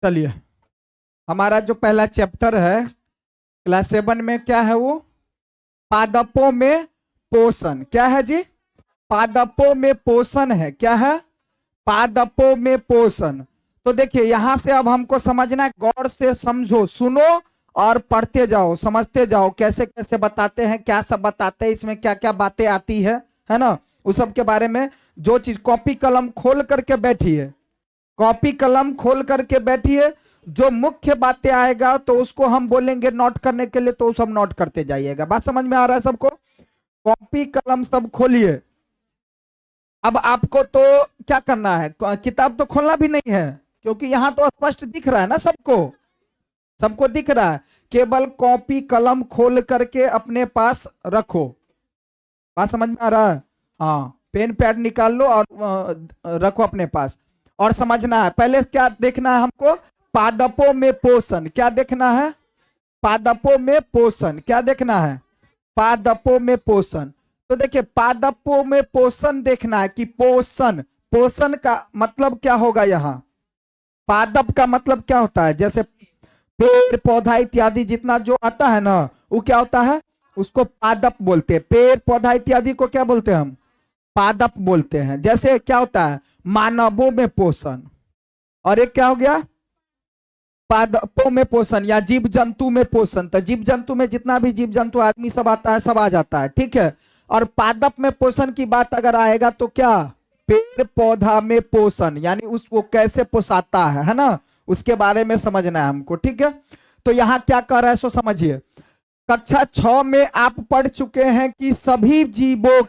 चलिए, हमारा जो पहला चैप्टर है क्लास 7 में क्या है वो पादपों में पोषण। क्या है जी? पादपों में पोषण है। क्या है? पादपों में पोषण। तो देखिए यहां से अब हमको समझना है, गौर से समझो, सुनो और पढ़ते जाओ, समझते जाओ कैसे कैसे बताते हैं, क्या सब बताते हैं, इसमें क्या क्या बातें आती है ना, उस सब के बारे में। जो चीज कॉपी कलम खोल करके बैठिए, कॉपी कलम खोल करके बैठिए, जो मुख्य बातें आएगा तो उसको हम बोलेंगे नोट करने के लिए, तो सब नोट करते जाइएगा। बात समझ में आ रहा है सबको? कॉपी कलम सब खोलिए। अब आपको तो क्या करना है, किताब तो खोलना भी नहीं है, क्योंकि यहां तो स्पष्ट दिख रहा है ना सबको, सबको दिख रहा है। केवल कॉपी कलम खोल करके अपने पास रखो। बात समझ में आ रहा है? हाँ, पेन पैड निकाल लो और रखो अपने पास। और समझना है, पहले क्या देखना है हमको? पादपों में पोषण। क्या देखना है? पादपों में पोषण। क्या देखना है? पादपों में पोषण। तो देखिए पादपों में पोषण देखना है कि पोषण, पोषण का मतलब क्या होगा यहाँ? पादप का मतलब क्या होता है? जैसे पेड़ पौधा इत्यादि जितना जो आता है ना, वो क्या होता है? उसको पादप बोलते हैं। पेड़ पौधा इत्यादि को क्या बोलते हैं हम? पादप बोलते हैं। जैसे क्या होता है? मानवों में पोषण। और एक क्या हो गया? पादपों में पोषण या जीव जंतु में पोषण। तो जीव जंतु में जितना भी जीव जंतु आदमी सब आता है, सब आ जाता है, ठीक है। और पादप में पोषण की बात अगर आएगा तो क्या? पेड़ पौधा में पोषण, यानी उसको कैसे पोसाता है ना, उसके बारे में समझना है हमको, ठीक है। तो यहाँ क्या कह रहा है सो समझिए। कक्षा 6 में आप पढ़ चुके हैं कि सभी जीवों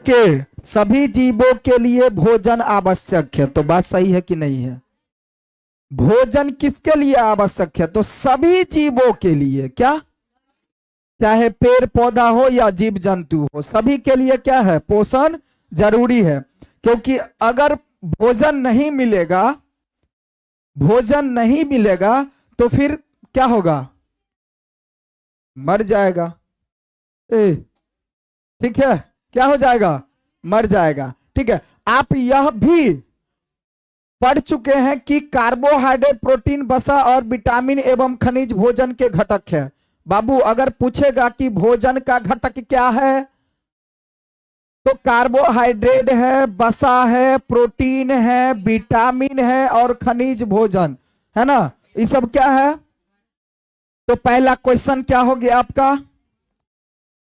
के लिए भोजन आवश्यक है। तो बात सही है कि नहीं है? भोजन किसके लिए आवश्यक है? तो सभी जीवों के लिए। क्या? चाहे पेड़ पौधा हो या जीव जंतु हो, सभी के लिए क्या है? पोषण जरूरी है। क्योंकि अगर भोजन नहीं मिलेगा, भोजन नहीं मिलेगा तो फिर क्या होगा? मर जाएगा। ए, ठीक है, क्या हो जाएगा? मर जाएगा, ठीक है। आप यह भी पढ़ चुके हैं कि कार्बोहाइड्रेट, प्रोटीन, वसा और विटामिन एवं खनिज भोजन के घटक है। बाबू अगर पूछेगा कि भोजन का घटक क्या है, तो कार्बोहाइड्रेट है, वसा है, प्रोटीन है, विटामिन है और खनिज भोजन है ना, ये सब क्या है? तो पहला क्वेश्चन क्या हो गया आपका?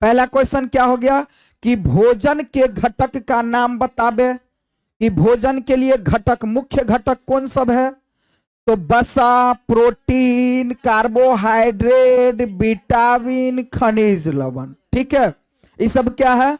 पहला क्वेश्चन क्या हो गया कि भोजन के घटक का नाम बतावे, कि भोजन के लिए घटक, मुख्य घटक कौन सब है? तो वसा, प्रोटीन, कार्बोहाइड्रेट, विटामिन, खनिज लवण, ठीक है। ये सब क्या है?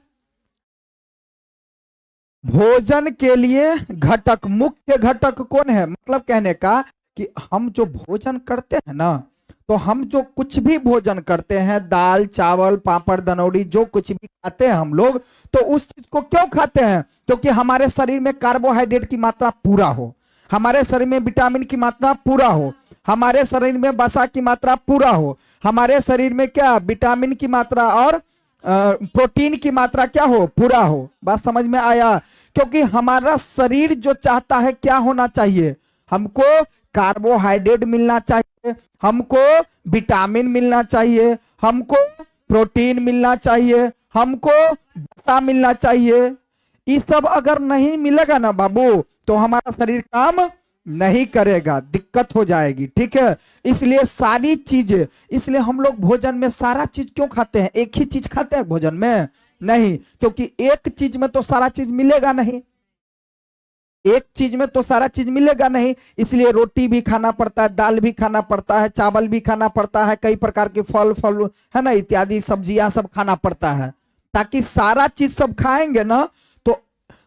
भोजन के लिए घटक। मुख्य घटक कौन है? मतलब कहने का कि हम जो भोजन करते हैं ना, तो हम जो कुछ भी भोजन करते हैं, दाल चावल पापड़ दनौड़ी, जो कुछ भी खाते हैं हम लोग, तो उस चीज को क्यों खाते हैं? क्योंकि हमारे शरीर में कार्बोहाइड्रेट की मात्रा पूरा हो, हमारे शरीर में विटामिन की मात्रा पूरा हो, हमारे शरीर में वसा की मात्रा पूरा हो, हमारे शरीर में क्या विटामिन की मात्रा और प्रोटीन की मात्रा क्या हो? पूरा हो। बात समझ में आया? क्योंकि हमारा शरीर जो चाहता है क्या होना चाहिए? हमको कार्बोहाइड्रेट मिलना चाहिए, हमको विटामिन मिलना चाहिए, हमको प्रोटीन मिलना चाहिए, हमको वसा मिलना चाहिए। ये सब अगर नहीं मिलेगा ना बाबू, तो हमारा शरीर काम नहीं करेगा, दिक्कत हो जाएगी, ठीक है। इसलिए सारी चीजें, इसलिए हम लोग भोजन में सारा चीज क्यों खाते हैं? एक ही चीज खाते हैं भोजन में? नहीं, क्योंकि एक चीज में तो सारा चीज मिलेगा नहीं, एक चीज में तो सारा चीज मिलेगा नहीं। इसलिए रोटी भी खाना पड़ता है, दाल भी खाना पड़ता है, चावल भी खाना पड़ता है, कई प्रकार के फल फल है ना, इत्यादि सब्जियां सब खाना पड़ता है, ताकि सारा चीज सब खाएंगे ना, तो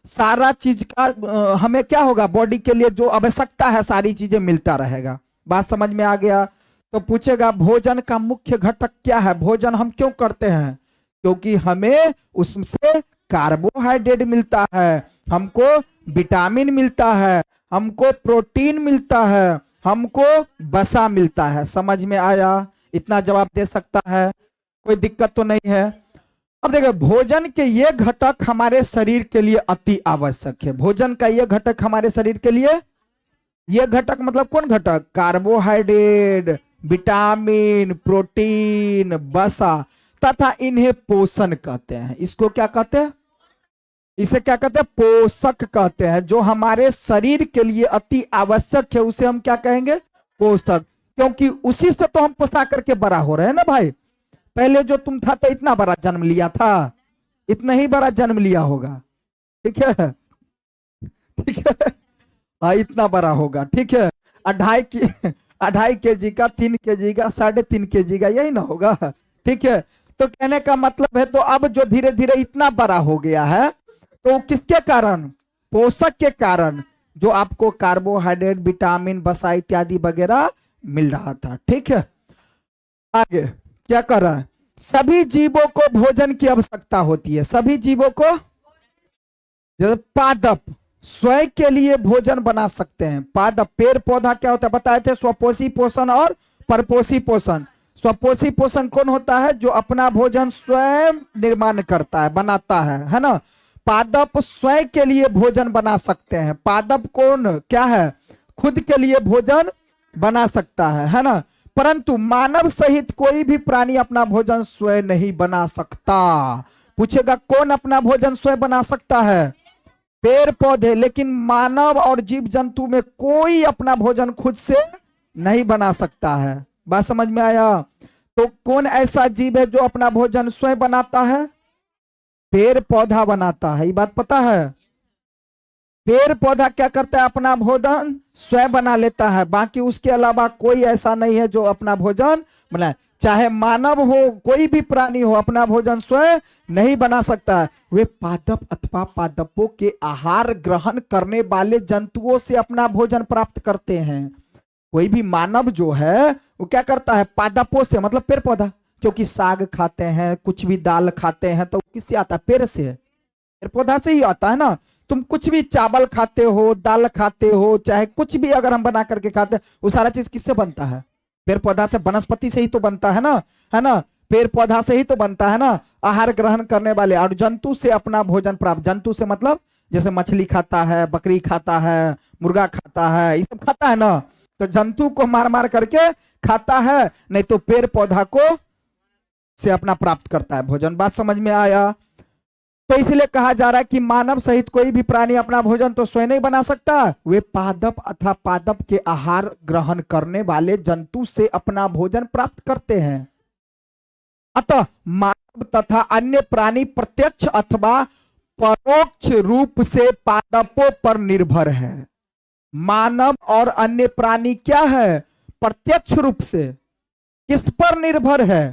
सारा चीज का हमें क्या होगा? बॉडी के लिए जो आवश्यकता है सारी चीजें मिलता रहेगा। बात समझ में आ गया? तो पूछेगा भोजन का मुख्य घटक क्या है? भोजन हम क्यों करते हैं? क्योंकि हमें उससे कार्बोहाइड्रेट मिलता है, हमको विटामिन मिलता है, हमको प्रोटीन मिलता है, हमको वसा मिलता है। समझ में आया? इतना जवाब दे सकता है, कोई दिक्कत तो नहीं है। अब देखो भोजन के ये घटक हमारे शरीर के लिए अति आवश्यक है। भोजन का ये घटक हमारे शरीर के लिए ये घटक मतलब कौन घटक? कार्बोहाइड्रेट, विटामिन, प्रोटीन, वसा तथा इन्हें पोषण कहते हैं। इसको क्या कहते हैं? इसे क्या कहते हैं? पोषक कहते हैं। जो हमारे शरीर के लिए अति आवश्यक है उसे हम क्या कहेंगे? पोषक। क्योंकि उसी से तो हम पोसा करके बड़ा हो रहे हैं ना भाई। पहले जो तुम था तो इतना बड़ा जन्म लिया था, इतना ही बड़ा जन्म लिया होगा, ठीक है, ठीक है। हाँ, इतना बड़ा होगा, ठीक है। 2.5 केजी का, 3 केजी का, 3.5 केजी का, यही ना होगा, ठीक है। तो कहने का मतलब है, तो अब जो धीरे धीरे इतना बड़ा हो गया है, तो किसके कारण? पोषक के कारण, जो आपको कार्बोहाइड्रेट, विटामिन, वसा इत्यादि वगैरह मिल रहा था, ठीक है। आगे क्या कर रहा है? सभी जीवों को भोजन की आवश्यकता होती है। सभी जीवों को, जैसे पादप स्वयं के लिए भोजन बना सकते हैं। पादप, पेड़ पौधा क्या होता है बताए थे? स्वपोषी पोषण और परपोषी पोषण। स्वपोषी पोषण कौन होता है? जो अपना भोजन स्वयं निर्माण करता है, बनाता है ना। पादप स्वयं के लिए भोजन बना सकते हैं। पादप कौन क्या है? खुद के लिए भोजन बना सकता है ना। परंतु मानव सहित कोई भी प्राणी अपना भोजन स्वयं नहीं बना सकता। पूछेगा कौन अपना भोजन स्वयं बना सकता है? पेड़ पौधे। लेकिन मानव और जीव जंतु में कोई अपना भोजन खुद से नहीं बना सकता है। बात समझ में आया? तो कौन ऐसा जीव है जो अपना भोजन स्वयं बनाता है? पेड़ पौधा बनाता है। ये बात पता है? पेड़ पौधा क्या करता है? अपना भोजन स्वयं बना लेता है। बाकी उसके अलावा कोई ऐसा नहीं है जो अपना भोजन बनाए। चाहे मानव हो, कोई भी प्राणी हो, अपना भोजन स्वयं नहीं बना सकता है। वे पादप अथवा पादपों के आहार ग्रहण करने वाले जंतुओं से अपना भोजन प्राप्त करते हैं। कोई भी मानव जो है वो क्या करता है? पादपों से, मतलब पेड़ पौधा। क्योंकि साग खाते हैं, कुछ भी दाल खाते हैं, तो किससे आता है? पेड़ से, पेड़ पौधा से ही आता है ना। तुम कुछ भी चावल खाते हो, दाल खाते हो, चाहे कुछ भी अगर हम बना करके खाते हैं, वो सारा चीज किससे बनता है? पेड़ पौधा से, वनस्पति से ही तो बनता है ना, है ना। पेड़ पौधा से ही तो बनता है ना। आहार ग्रहण करने वाले, और जंतु से अपना भोजन प्राप्त। जंतु से मतलब जैसे मछली खाता है, बकरी खाता है, मुर्गा खाता है, ये सब खाता है ना। तो जंतु को मार मार करके खाता है, नहीं तो पेड़ पौधा को से अपना प्राप्त करता है भोजन। बात समझ में आया? तो इसलिए कहा जा रहा है कि मानव सहित कोई भी प्राणी अपना भोजन तो स्वयं नहीं बना सकता। वे पादप अथवा पादप के आहार ग्रहण करने वाले जंतु से अपना भोजन प्राप्त करते हैं। अतः मानव तथा अन्य प्राणी प्रत्यक्ष अथवा परोक्ष रूप से पादपों पर निर्भर है। मानव और अन्य प्राणी क्या है? प्रत्यक्ष रूप से किस पर निर्भर है?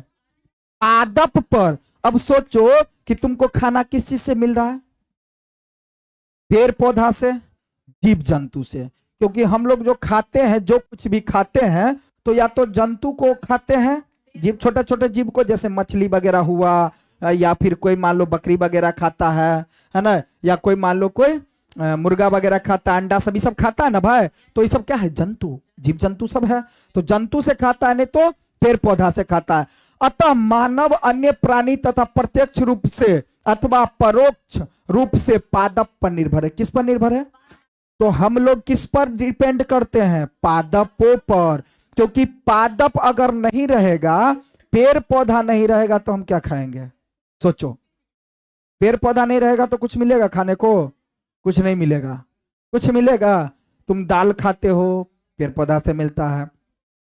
पादप पर। अब सोचो कि तुमको खाना किस चीज से मिल रहा है? पेड़ पौधा से, जीव जंतु से। क्योंकि हम लोग जो खाते हैं, जो कुछ भी खाते हैं, तो या तो जंतु को खाते हैं, जीव, छोटे छोटे जीव को, जैसे मछली वगैरह हुआ, या फिर कोई मान लो बकरी वगैरह खाता है ना। या कोई मान लो कोई मुर्गा वगैरह खाता, अंडा सभी सब खाता है ना भाई। तो ये सब क्या है? जंतु, जीव जंतु सब है। तो जंतु से खाता है, नहीं तो पेड़ पौधा से खाता है। अतः मानव अन्य प्राणी तथा प्रत्यक्ष रूप से अथवा परोक्ष रूप से पादप पर निर्भर है। किस पर निर्भर है? तो हम लोग किस पर डिपेंड करते हैं? पादपों पर। क्योंकि पादप अगर नहीं रहेगा, पेड़ पौधा नहीं रहेगा, तो हम क्या खाएंगे? सोचो, पेड़ पौधा नहीं रहेगा तो कुछ मिलेगा खाने को? कुछ नहीं मिलेगा। कुछ मिलेगा? तुम दाल खाते हो, पेड़ पौधा से मिलता है।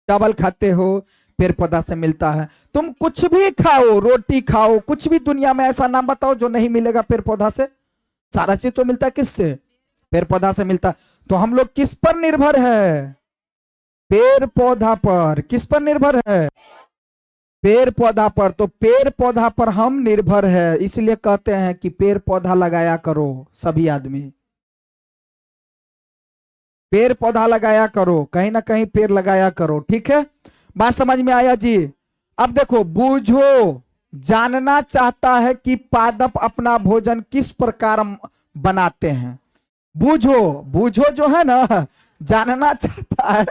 चावल खाते हो, पेड़ पौधा से मिलता है। तुम कुछ भी खाओ, रोटी खाओ, कुछ भी दुनिया में ऐसा नाम बताओ जो नहीं मिलेगा पेड़ पौधा से। सारा चीज तो मिलता है किससे? पेड़ पौधा से मिलता। तो हम लोग किस पर निर्भर है? पेड़ पौधा पर। किस पर निर्भर है? पेड़ पौधा पर। तो पेड़ पौधा पर हम निर्भर है, इसलिए कहते हैं कि पेड़ पौधा लगाया करो। सभी आदमी पेड़ पौधा लगाया करो, कहीं ना कहीं पेड़ लगाया करो, ठीक है। बात समझ में आया जी? अब देखो, बूझो जानना चाहता है कि पादप अपना भोजन किस प्रकार बनाते हैं। बूझो, बूझो जो है ना, जानना चाहता है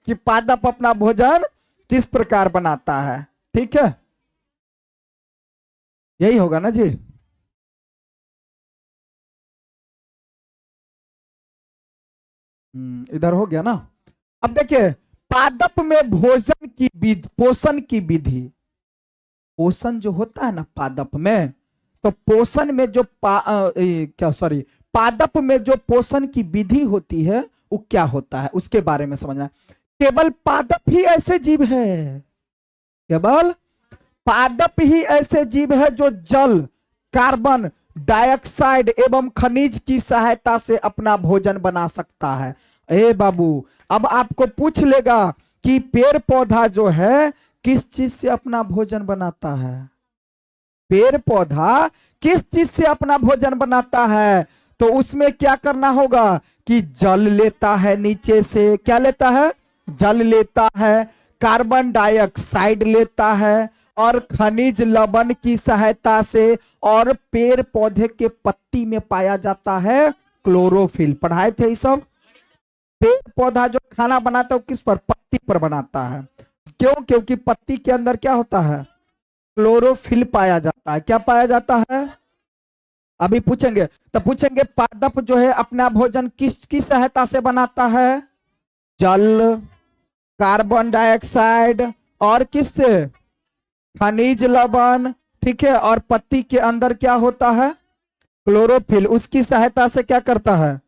कि पादप अपना भोजन किस प्रकार बनाता है, ठीक है। यही होगा ना जी? इधर हो गया ना। अब देखिए, पादप में भोजन की विधि, पोषण की विधि, पोषण जो होता है ना पादप में, तो पोषण में जो क्या सॉरी, पादप में जो पोषण की विधि होती है वो क्या होता है उसके बारे में समझना। केवल पादप ही ऐसे जीव है, केवल पादप ही ऐसे जीव है जो जल, कार्बन डाइऑक्साइड एवं खनिज की सहायता से अपना भोजन बना सकता है। ए बाबू, अब आपको पूछ लेगा कि पेड़ पौधा जो है किस चीज से अपना भोजन बनाता है, पेड़ पौधा किस चीज से अपना भोजन बनाता है, तो उसमें क्या करना होगा कि जल लेता है नीचे से, क्या लेता है, जल लेता है, कार्बन डाइऑक्साइड लेता है, और खनिज लवण की सहायता से, और पेड़ पौधे के पत्ती में पाया जाता है क्लोरोफिल। पढ़ाए थे ये सब। पेड़ पौधा जो खाना बनाता है वो किस पर, पत्ती पर बनाता है। क्यों, क्योंकि पत्ती के अंदर क्या होता है, क्लोरोफिल पाया जाता है। क्या पाया जाता है, अभी पूछेंगे, तो पूछेंगे पादप जो है अपना भोजन किसकी सहायता से बनाता है, जल, कार्बन डाइऑक्साइड, और किससे, खनिज लवण, ठीक है, और पत्ती के अंदर क्या होता है, क्लोरोफिल, उसकी सहायता से क्या करता है,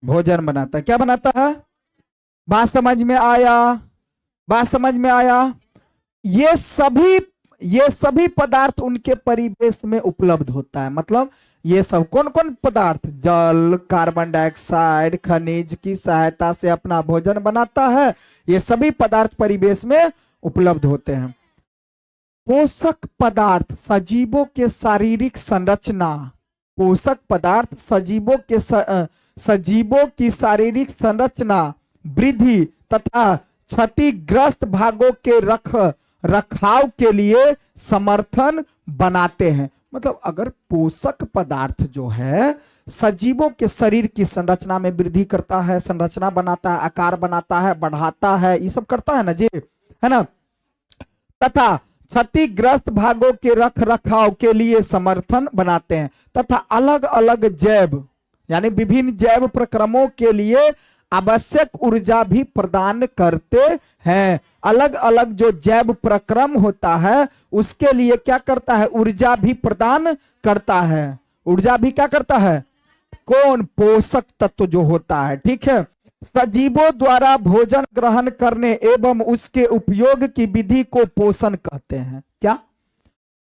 भोजन बनाता है। क्या बनाता है, बात समझ में आया, बात समझ में आया। ये सभी, ये सभी पदार्थ उनके परिवेश में उपलब्ध होता है। मतलब ये सब कौन कौन पदार्थ, जल, कार्बन डाइऑक्साइड, खनिज की सहायता से अपना भोजन बनाता है, ये सभी पदार्थ परिवेश में उपलब्ध होते हैं। पोषक पदार्थ सजीवों के शारीरिक संरचना, पोषक पदार्थ सजीवों के सजीवों की शारीरिक संरचना, वृद्धि तथा क्षतिग्रस्त भागों के रखाव के लिए समर्थन बनाते हैं। मतलब अगर पोषक पदार्थ जो है सजीवों के शरीर की संरचना में वृद्धि करता है, संरचना बनाता है, आकार बनाता है, बढ़ाता है, ये सब करता है ना जी, है ना, तथा क्षतिग्रस्त भागों के रख रखाव के लिए समर्थन बनाते हैं, तथा अलग अलग जैव यानी विभिन्न जैव प्रक्रमों के लिए आवश्यक ऊर्जा भी प्रदान करते हैं। अलग अलग जो जैव प्रक्रम होता है उसके लिए क्या करता है, ऊर्जा भी प्रदान करता है। ऊर्जा भी क्या करता है, कौन, पोषक तत्व जो होता है, ठीक है। सजीवों द्वारा भोजन ग्रहण करने एवं उसके उपयोग की विधि को पोषण कहते हैं। क्या,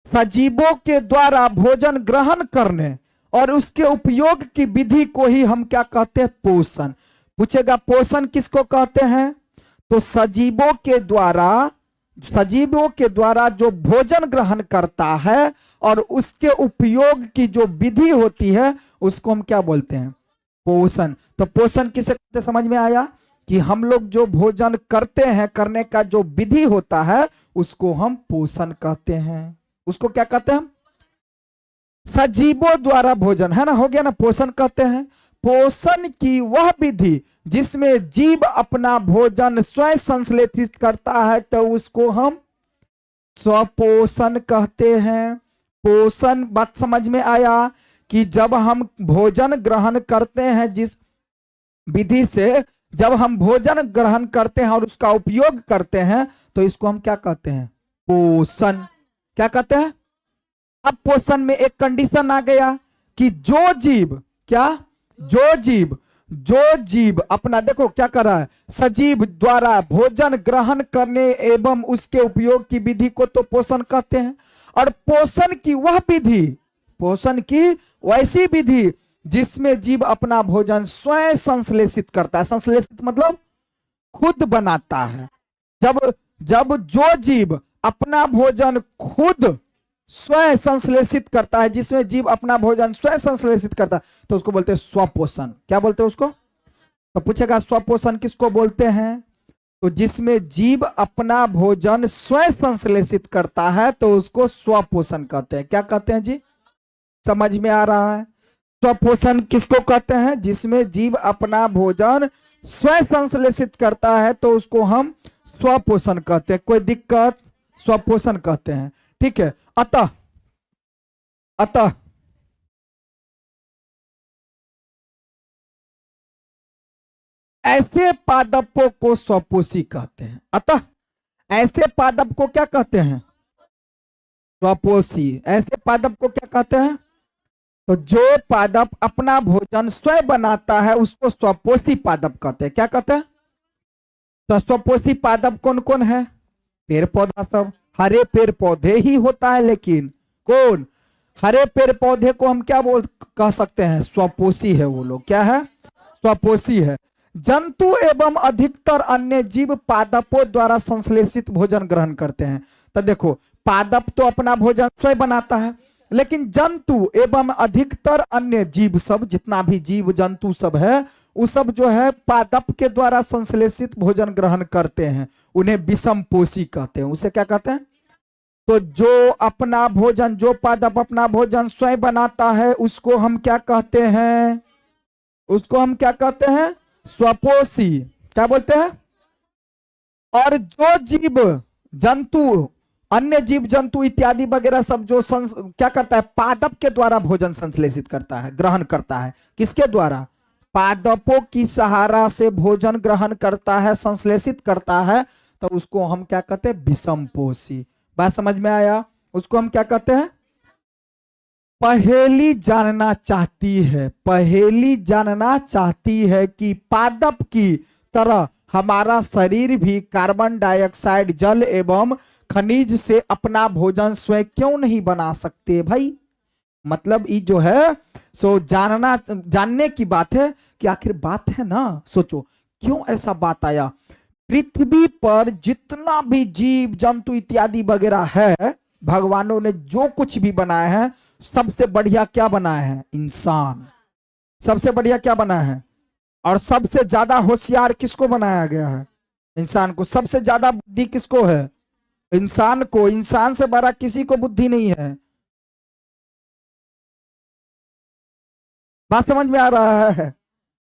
सजीवों के द्वारा भोजन ग्रहण करने और उसके उपयोग की विधि को ही हम क्या कहते हैं, पोषण। पूछेगा पोषण किसको कहते हैं, तो सजीवों के द्वारा जो भोजन ग्रहण करता है और उसके उपयोग की जो विधि होती है उसको हम क्या बोलते हैं, पोषण। तो पोषण किसे कहते, समझ में आया कि हम लोग जो भोजन करते हैं, करने का जो विधि होता है उसको हम पोषण कहते हैं। उसको क्या कहते हैं हम, सजीवों द्वारा भोजन, है ना, हो गया ना, पोषण कहते हैं। पोषण की वह विधि जिसमें जीव अपना भोजन स्वयं संश्लेषित करता है तो उसको हम स्वपोषण कहते हैं। पोषण, बात समझ में आया कि जब हम भोजन ग्रहण करते हैं, जिस विधि से जब हम भोजन ग्रहण करते हैं और उसका उपयोग करते हैं तो इसको हम क्या कहते हैं, पोषण। क्या कहते हैं, अब पोषण में एक कंडीशन आ गया कि जो जीव, क्या, जो जीव अपना, देखो क्या कर रहा है, सजीव द्वारा भोजन ग्रहण करने एवं उसके उपयोग की विधि को तो पोषण कहते हैं। और पोषण की वह विधि, पोषण की वैसी विधि जिसमें जीव अपना भोजन स्वयं संश्लेषित करता है। संश्लेषित मतलब खुद बनाता है। जब जो जीव अपना भोजन खुद स्वयं संश्लेषित करता है, जिसमें जीव अपना भोजन स्वयं संश्लेषित करता है, तो उसको बोलते हैं स्वपोषण। क्या बोलते हैं उसको, तो पूछेगा स्वपोषण किसको बोलते हैं, तो जिसमें जीव अपना भोजन स्वयं संश्लेषित करता है तो उसको स्वपोषण कहते हैं। क्या कहते हैं जी, समझ में आ रहा है, स्वपोषण किसको कहते हैं, जिसमें जीव अपना भोजन स्वयं संश्लेषित करता है तो उसको हम स्वपोषण कहते हैं। कोई दिक्कत, स्वपोषण कहते हैं, ठीक है। अतः ऐसे पादपों को स्वपोषी कहते हैं। अतः ऐसे पादप को क्या कहते हैं? स्वपोषी। ऐसे पादप को क्या कहते हैं? तो जो पादप अपना भोजन स्वयं बनाता है उसको स्वपोषी पादप कहते हैं। क्या कहते हैं? तो स्वपोषी पादप कौन कौन है? पेड़ पौधा सब। हरे पेड़ पौधे ही होता है, लेकिन कौन? हरे पेड़ पौधे को हम क्या कह सकते हैं? स्वपोषी है वो लोग। क्या है? स्वपोषी है। जंतु एवं अधिकतर अन्य जीव पादपों द्वारा संश्लेषित भोजन ग्रहण करते हैं। तो देखो, पादप तो अपना भोजन स्वयं बनाता है, लेकिन जंतु एवं अधिकतर अन्य जीव सब, जितना भी जीव जंतु सब है, वो सब जो है पादप के द्वारा संश्लेषित भोजन ग्रहण करते हैं। उन्हें विषमपोषी कहते हैं। उसे क्या कहते हैं? तो जो अपना भोजन, जो पादप अपना भोजन स्वयं बनाता है उसको हम क्या कहते हैं? उसको हम क्या कहते हैं? स्वपोषी। क्या बोलते हैं? और जो जीव जंतु, अन्य जीव जंतु इत्यादि वगैरह सब जो क्या करता है? पादप के द्वारा भोजन संश्लेषित करता है, ग्रहण करता है। किसके द्वारा? पादपों की सहारा से भोजन ग्रहण करता है, संश्लेषित करता है, तो उसको हम क्या कहते हैं? विषमपोषी। बात समझ में आया? उसको हम क्या कहते हैं? पहेली जानना चाहती है, पहेली जानना चाहती है कि पादप की तरह हमारा शरीर भी कार्बन डाइऑक्साइड, जल एवं खनिज से अपना भोजन स्वयं क्यों नहीं बना सकते भाई? मतलब ये जो है सो जानने की बात है कि आखिर बात है ना। सोचो क्यों ऐसा बात आया? पृथ्वी पर जितना भी जीव जंतु इत्यादि वगैरह है, भगवानों ने जो कुछ भी बनाया है, सबसे बढ़िया क्या बनाया है? इंसान। सबसे बढ़िया क्या बनाया है? और सबसे ज्यादा होशियार किसको बनाया गया है? इंसान को। सबसे ज्यादा बुद्धि किसको है? इंसान को। इंसान से बड़ा किसी को बुद्धि नहीं है। बात समझ में आ रहा है?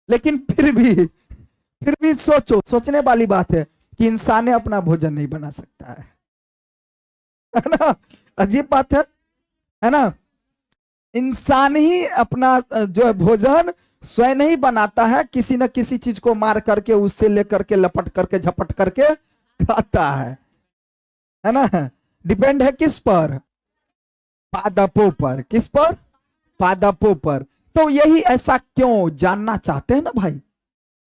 लेकिन फिर भी सोचो, सोचने वाली बात है कि इंसान अपना भोजन नहीं बना सकता है ना? अजीब बात है ना? इंसान ही अपना जो है भोजन स्वयं नहीं बनाता है, किसी न किसी चीज को मार करके, उससे लेकर के, लपट करके, झपट करके खाता है ना? डिपेंड है किस पर? पादपों पर। किस पर? पादपों पर। तो यही ऐसा क्यों जानना चाहते हैं ना भाई,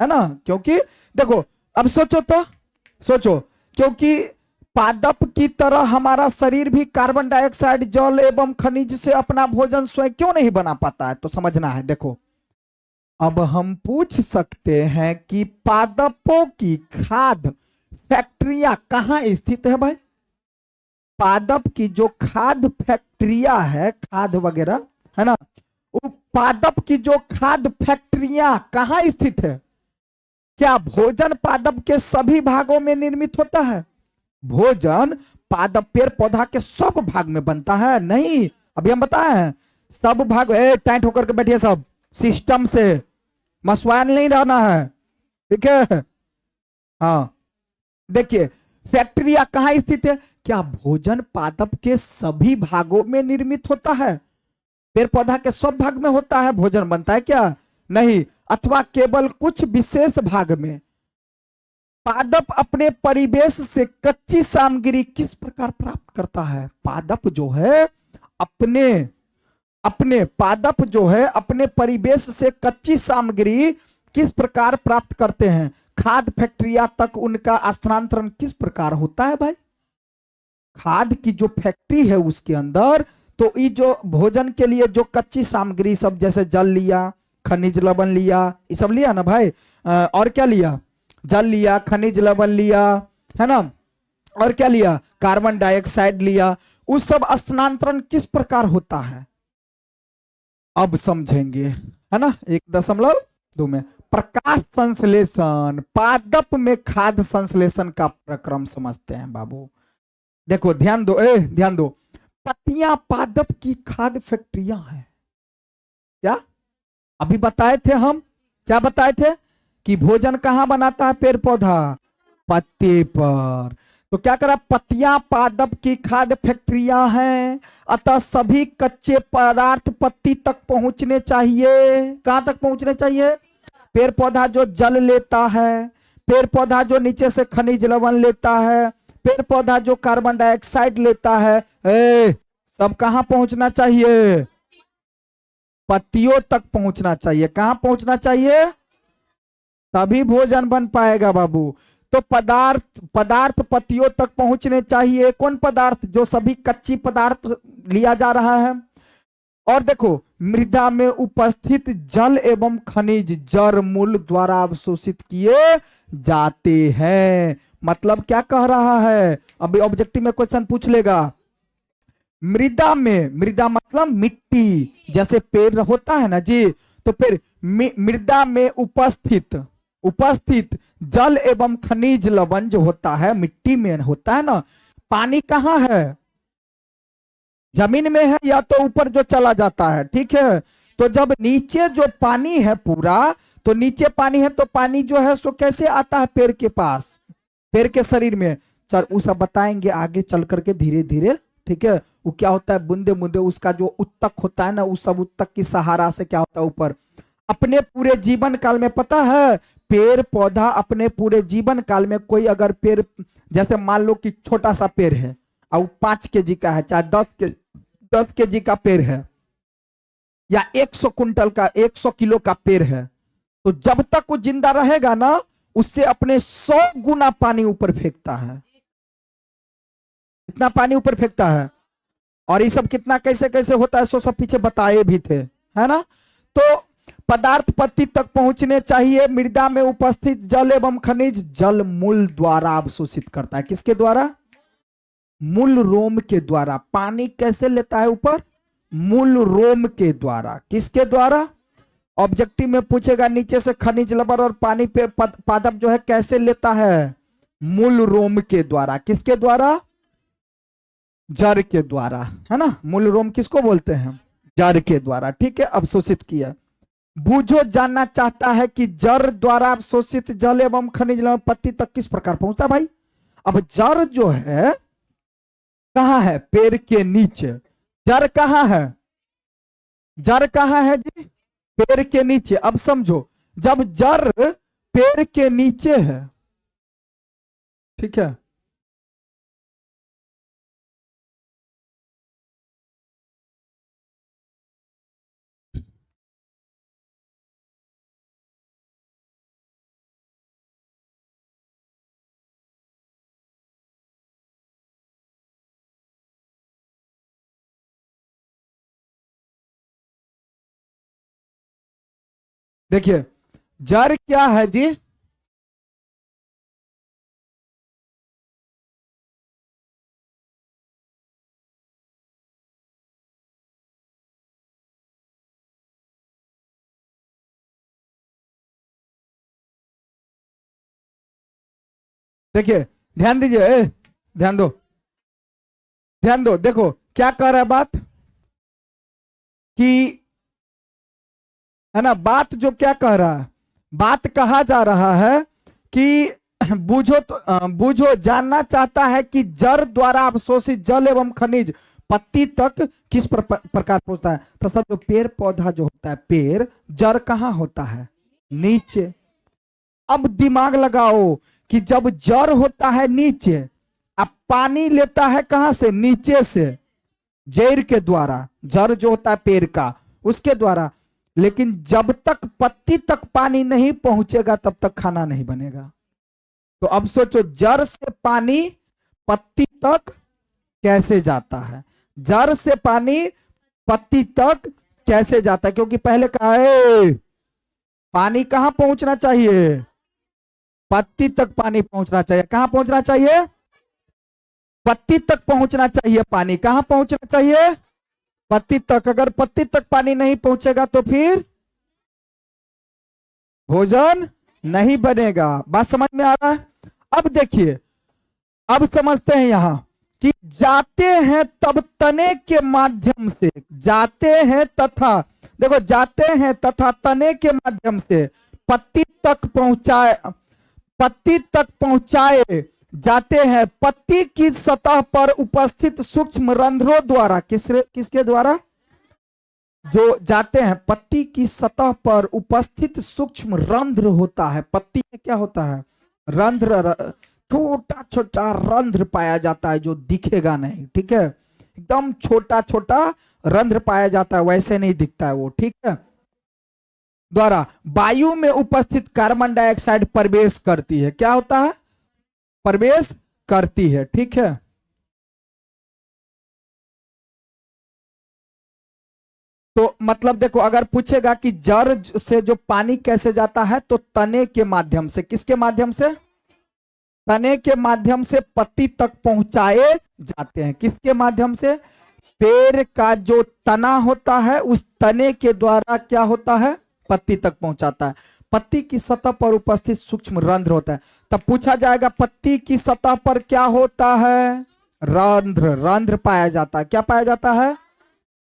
है ना? क्योंकि देखो, अब सोचो, क्योंकि पादप की तरह हमारा शरीर भी कार्बन डाइऑक्साइड, जल एवं खनिज से अपना भोजन स्वयं क्यों नहीं बना पाता है? तो समझना है। देखो, अब हम पूछ सकते हैं कि पादपों की खाद्य फैक्ट्रियां कहां स्थित है भाई? पादप की जो खाद्य फैक्ट्रियां है, खाद्य वगैरह, है ना, वो पादप की जो खाद्य फैक्ट्रियां कहां स्थित है? क्या भोजन पादप के सभी भागों में निर्मित होता है? भोजन पादप पेड़ पौधा के सब भाग में बनता है? नहीं, अभी हम बताए हैं सब भाग। टाइट होकर के बैठिए सब, सिस्टम से मसवान नहीं रहना है, ठीक है? हाँ, देखिए फैक्ट्रिया कहां स्थित है? क्या भोजन पादप के सभी भागों में निर्मित होता है? पेड़ पौधा के सब भाग में होता है भोजन बनता है क्या? नहीं। अथवा केवल कुछ विशेष भाग में? पादप अपने परिवेश से कच्ची सामग्री किस प्रकार प्राप्त करता है? पादप जो है पादप जो है अपने परिवेश से कच्ची सामग्री किस प्रकार प्राप्त करते हैं? खाद्य फैक्ट्रिया तक उनका स्थानांतरण किस प्रकार होता है भाई? खाद्य की जो फैक्ट्री है उसके अंदर, तो ये जो भोजन के लिए जो कच्ची सामग्री सब, जैसे जल लिया, खनिज लवण लिया, ये सब लिया ना भाई, और क्या लिया? जल लिया, खनिज लवण लिया, है ना, और क्या लिया? कार्बन डाइऑक्साइड लिया। उस सब स्थानांतरण किस प्रकार होता है? अब समझेंगे, है ना? 1.2 में प्रकाश संश्लेषण। पादप में खाद्य संश्लेषण का प्रक्रम समझते हैं बाबू। देखो ध्यान दो, पत्तियां पादप की खाद्य फैक्ट्रियां हैं। क्या अभी बताए थे हम? क्या बताए थे? कि भोजन कहां बनाता है पेड़ पौधा? पत्ते पर। तो क्या करा? पत्तियां पादप की खाद्य फैक्ट्रियां हैं, अतः सभी कच्चे पदार्थ पत्ती तक पहुंचने चाहिए। कहां तक पहुंचने चाहिए? पेड़ पौधा जो जल लेता है, पेड़ पौधा जो नीचे से खनिज लवण लेता है, पेड़ पौधा जो कार्बन डाइऑक्साइड लेता है, सब कहां पहुंचना चाहिए? पत्तियों तक पहुंचना चाहिए। कहां पहुंचना चाहिए? तभी भोजन बन पाएगा बाबू। तो पदार्थ पत्तियों तक पहुंचने चाहिए। कौन पदार्थ? जो सभी कच्ची पदार्थ लिया जा रहा है। और देखो, मृदा में उपस्थित जल एवं खनिज जड़ मूल द्वारा अवशोषित किए जाते हैं। मतलब क्या कह रहा है? अभी ऑब्जेक्टिव में क्वेश्चन पूछ लेगा। मृदा में, मृदा मतलब मिट्टी, जैसे पेड़ होता है ना जी, तो फिर मृदा में उपस्थित जल एवं खनिज लवण जो होता है, मिट्टी में होता है ना। पानी कहाँ है? जमीन में है या तो ऊपर जो चला जाता है, ठीक है। तो जब नीचे जो पानी है पूरा, तो नीचे पानी है, तो पानी जो है सो कैसे आता है पेड़ के पास, पेड़ के शरीर में? चल वो सब बताएंगे आगे चल करके धीरे धीरे, ठीक है। वो क्या होता है, बूंदे बूंदे उसका जो उत्तक होता है ना, उस सब उत्तक की सहारा से क्या होता है ऊपर। अपने पूरे जीवन काल में पता है, पेड़ पौधा अपने पूरे जीवन काल में, कोई अगर पेड़, जैसे मान लो कि छोटा सा पेड़ है और 5 केजी का है, चाहे 10 केजी का पेड़ है, या 100 कुंटल का, 100 किलो का पेड़ है, तो जब तक वो जिंदा रहेगा ना, उससे अपने 100 गुना पानी ऊपर फेंकता है। कितना पानी ऊपर फेंकता है? और ये सब कितना कैसे कैसे होता है, सो सब पीछे बताए भी थे, है ना। तो पदार्थ पत्ती तक पहुंचने चाहिए। मृदा में उपस्थित जल एवं खनिज जल मूल द्वारा अवशोषित करता है। किसके द्वारा? मूल रोम के द्वारा। पानी कैसे लेता है ऊपर? मूल रोम के द्वारा। किसके द्वारा? ऑब्जेक्टिव में पूछेगा, नीचे से खनिज लवण और पानी पे पादप जो है कैसे लेता है? मूल रोम के द्वारा। किसके द्वारा? जड़ के द्वारा, है ना। मूल रोम किसको बोलते हैं? जड़ के द्वारा, ठीक है, अवशोषित किया। बूझो जानना चाहता है कि जड़ द्वारा अवशोषित जल एवं खनिज लवण पत्ती तक किस प्रकार पहुंचता है भाई। अब जड़ जो है कहां है? पेड़ के नीचे। जड़ कहां है? जड़ कहां है जी? पेड़ के नीचे। अब समझो, जब जड़ पेड़ के नीचे है, ठीक है, देखिए जड़ क्या है जी? देखिए, ध्यान दीजिए, ध्यान दो, ध्यान दो। देखो क्या कह रहा है बात कि, है ना, बात जो क्या कह रहा है, बात कहा जा रहा है कि बूझो, तो बूझो जानना चाहता है कि जड़ द्वारा अवशोषित जल एवं खनिज पत्ती तक किस प्रकार पहुंचता है। तो सब जो पेड़ पौधा जो होता है, पेड़, जड़ कहाँ होता है? नीचे। अब दिमाग लगाओ कि जब जड़ होता है नीचे, अब पानी लेता है कहां से? नीचे से, जड़ के द्वारा। जड़ जो होता है पेड़ का, उसके द्वारा। लेकिन जब तक पत्ती तक पानी नहीं पहुंचेगा तब तक खाना नहीं बनेगा। तो अब सोचो, जड़ से पानी पत्ती तक कैसे जाता है? जड़ से पानी पत्ती तक कैसे जाता है? क्योंकि पहले कहा है पानी कहां पहुंचना चाहिए? पत्ती तक पानी पहुंचना चाहिए। कहां पहुंचना चाहिए? पत्ती तक पहुंचना चाहिए। पानी कहां पहुंचना चाहिए? पत्ती तक। अगर पत्ती तक पानी नहीं पहुंचेगा तो फिर भोजन नहीं बनेगा। बात समझ में आ रहा है? अब देखिए, अब समझते हैं यहां कि जाते हैं तब तने के माध्यम से, जाते हैं तथा, देखो, जाते हैं तथा तने के माध्यम से पत्ती तक पहुंचाए जाते हैं। पत्ती की सतह पर उपस्थित सूक्ष्म रंध्रों द्वारा। किसके द्वारा? जो जाते हैं, पत्ती की सतह पर उपस्थित सूक्ष्म रंध्र होता है। पत्ती में क्या होता है? रंध्र, छोटा छोटा रंध्र पाया जाता है जो दिखेगा नहीं, ठीक है, एकदम छोटा छोटा रंध्र पाया जाता है, वैसे नहीं दिखता है वो, ठीक है, द्वारा वायु में उपस्थित कार्बन डाइऑक्साइड प्रवेश करती है। क्या होता है? प्रवेश करती है, ठीक है। तो मतलब देखो, अगर पूछेगा कि जड़ से जो पानी कैसे जाता है, तो तने के माध्यम से। किसके माध्यम से? तने के माध्यम से पत्ती तक पहुंचाए जाते हैं। किसके माध्यम से? पेड़ का जो तना होता है उस तने के द्वारा क्या होता है? पत्ती तक पहुंचाता है। पत्ती की सतह पर उपस्थित सूक्ष्म रंध्र होता है। तब पूछा जाएगा पत्ती की सतह पर क्या होता है? रंध्र, रंध्र पाया जाता है। क्या पाया जाता है?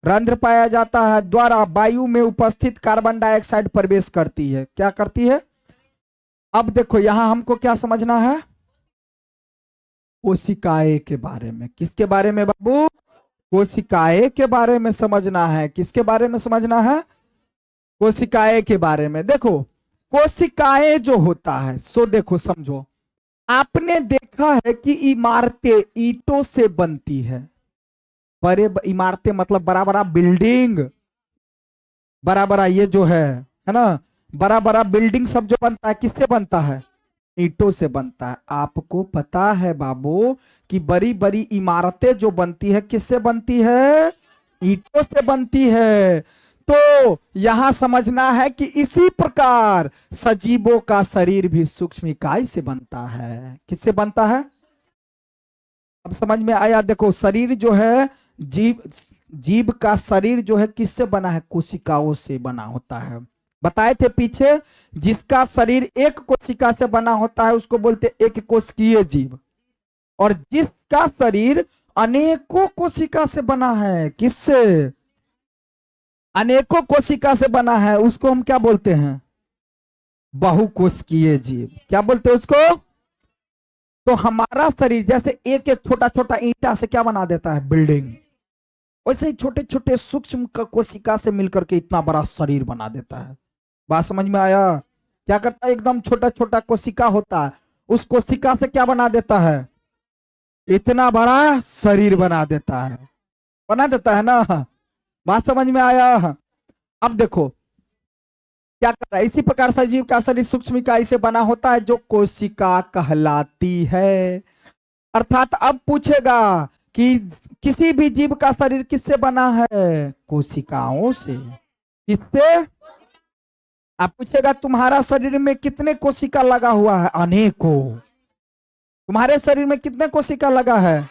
रंध्र पाया जाता है, द्वारा वायु में उपस्थित कार्बन डाइऑक्साइड प्रवेश करती है। क्या करती है? अब देखो यहां हमको क्या समझना है? कोशिकाएं के बारे में। किसके बारे में बाबू? कोशिकाएं के बारे में समझना है। किसके बारे में समझना है? कोशिकाएं के बारे में। देखो कोशिकाएं जो होता है, सो देखो समझो, आपने देखा है कि इमारतें ईंटों से बनती है। बड़े इमारतें मतलब बड़ा बड़ा बिल्डिंग, बड़ा बड़ा ये जो है ना, बड़ा बड़ा बिल्डिंग सब जो बनता है किससे बनता है? ईंटों से बनता है। आपको पता है बाबू कि बड़ी बड़ी इमारतें जो बनती है किससे बनती है? ईंटों से बनती है। तो यहां समझना है कि इसी प्रकार सजीवों का शरीर भी सूक्ष्म इकाई से बनता है। किससे बनता है? अब समझ में आया? देखो शरीर जो है, जीव जीव का शरीर जो है किससे बना है? कोशिकाओं से बना होता है। बताए थे पीछे, जिसका शरीर एक कोशिका से बना होता है उसको बोलते एक कोशिकीय जीव, और जिसका शरीर अनेकों कोशिका से बना है, किससे? अनेकों कोशिका से बना है, उसको हम क्या बोलते हैं? बहुकोशिकीय जीव। क्या बोलते हैं उसको? तो हमारा शरीर जैसे एक एक छोटा छोटा ईंटा से क्या बना देता है? बिल्डिंग, वैसे ही छोटे छोटे सूक्ष्म कोशिका से मिलकर के इतना बड़ा शरीर बना देता है। बात समझ में आया? क्या करता है? एकदम छोटा छोटा कोशिका होता है, उस कोशिका से क्या बना देता है? इतना बड़ा शरीर बना देता है। बना देता है ना? बात समझ में आया? अब देखो क्या कर रहा है, इसी प्रकार सजीव का शरीर सूक्ष्म इकाई से बना होता है जो कोशिका कहलाती है। अर्थात अब पूछेगा कि किसी भी जीव का शरीर किससे बना है? कोशिकाओं से। किससे? आप पूछेगा तुम्हारा शरीर में कितने कोशिका लगा हुआ है? अनेकों। तुम्हारे शरीर में कितने कोशिका लगा है?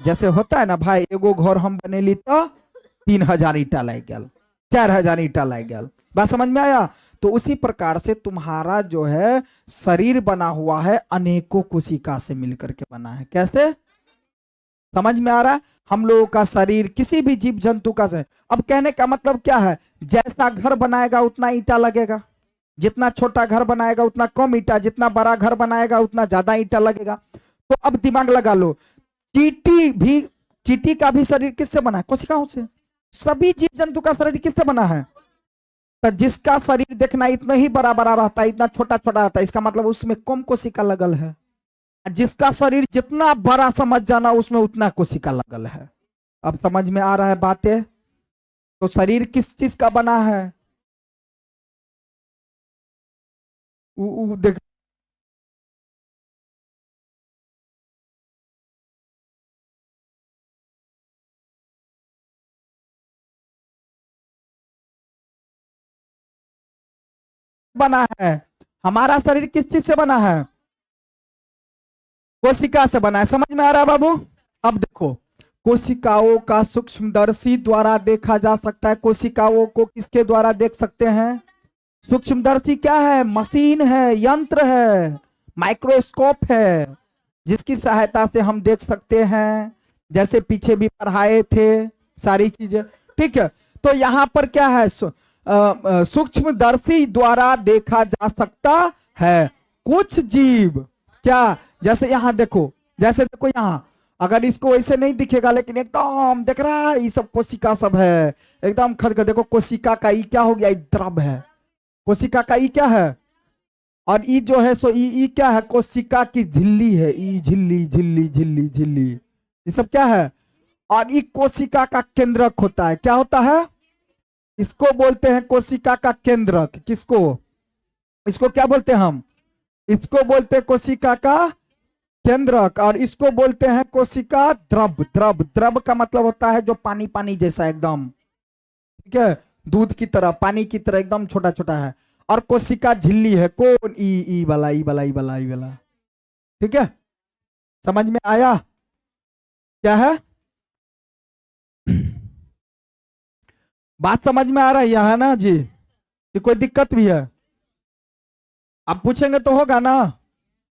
जैसे होता है ना भाई, एगो घर हम बनेली तो 3000 ईटा लग गया, 4000 ईटा लग गया। बात समझ में आया? तो उसी प्रकार से तुम्हारा जो है शरीर बना हुआ है अनेकों कोशिका से मिलकर के बना है। कैसे? समझ में आ रहा है? हम लोगों का शरीर किसी भी जीव जंतु का से, अब कहने का मतलब क्या है? जैसा घर बनाएगा उतना ईटा लगेगा, जितना छोटा घर बनाएगा उतना कम ईटा, जितना बड़ा घर बनाएगा उतना ज्यादा ईटा लगेगा। तो अब दिमाग लगा लो, चींटी का भी शरीर किससे बना है? कोशिकाओं से। सभी जीव जंतु का शरीर किससे बना है? तो जिसका शरीर देखना इतना ही बड़ा बड़ा रहता है, इतना छोटा छोटा रहता है, इसका मतलब उसमें कम कोशिका लगल है। जिसका शरीर जितना बड़ा समझ जाना उसमें उतना कोशिका लगल है। अब समझ में आ रहा है बातें? तो शरीर किस चीज का बना है? देख, बना है। हमारा शरीर किस चीज से बना है? कोशिका से बना है। समझ में आ रहा है बाबू? अब देखो, कोशिकाओं का सूक्ष्मदर्शी द्वारा देखा जा सकता है। कोशिकाओं को किसके द्वारा देख सकते हैं? सूक्ष्मदर्शी क्या है? मशीन है, यंत्र है, माइक्रोस्कोप है, जिसकी सहायता से हम देख सकते हैं। जैसे पीछे भी पढ़ाए थे सारी चीजें, ठीक है। तो यहाँ पर क्या है? सूक्ष्मदर्शी द्वारा देखा जा सकता है। कुछ जीव क्या, जैसे यहाँ देखो, जैसे देखो यहाँ अगर इसको वैसे नहीं दिखेगा, लेकिन एकदम देख रहा है ये सब कोशिका सब है, एकदम खद खद। देखो कोशिका का ई क्या हो गया, द्रव है। कोशिका का ई क्या है, और ई जो है सो ई क्या है, कोशिका की झिल्ली है। ई झिल्ली झिल्ली झिल्ली झिल्ली, ये सब क्या है। और ई कोशिका का केंद्रक होता है। क्या होता है, इसको बोलते हैं कोशिका का केंद्रक। किसको, इसको क्या बोलते हैं हम, इसको बोलते हैं कोशिका का केंद्रक, और इसको बोलते हैं कोशिका द्रव। द्रव, द्रव का मतलब होता है जो पानी पानी जैसा एकदम, ठीक है, दूध की तरह, पानी की तरह एकदम छोटा छोटा है। और कोशिका झिल्ली है, कौन, ई वाला, ई वाला, ई वाला, ई वाला। ठीक है, समझ में आया क्या है, बात समझ में आ रहा है यहाँ ना जी, कि कोई दिक्कत भी है आप पूछेंगे तो होगा ना।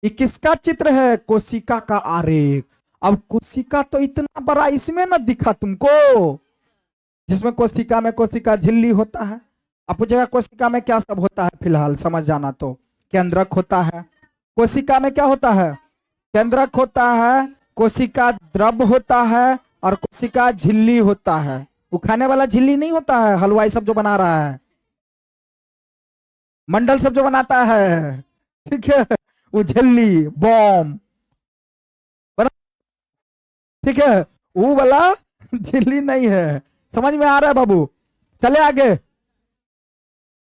ये किसका चित्र है, कोशिका का आरेख। अब कोशिका तो इतना बड़ा इसमें ना दिखा तुमको, जिसमें कोशिका में कोशिका झिल्ली होता है। अब पूछेगा कोशिका में क्या सब होता है, फिलहाल समझ जाना। तो केंद्रक होता है, कोशिका में क्या होता है, केंद्रक होता है, कोशिका द्रव होता है, और कोशिका झिल्ली होता है। वो खाने वाला झिल्ली नहीं होता है, हलवाई सब जो बना रहा है, मंडल सब जो बनाता है, ठीक है, वो झिल्ली बॉम्ब बना, ठीक है, वो वाला झिल्ली नहीं है। समझ में आ रहा है बाबू, चले आगे।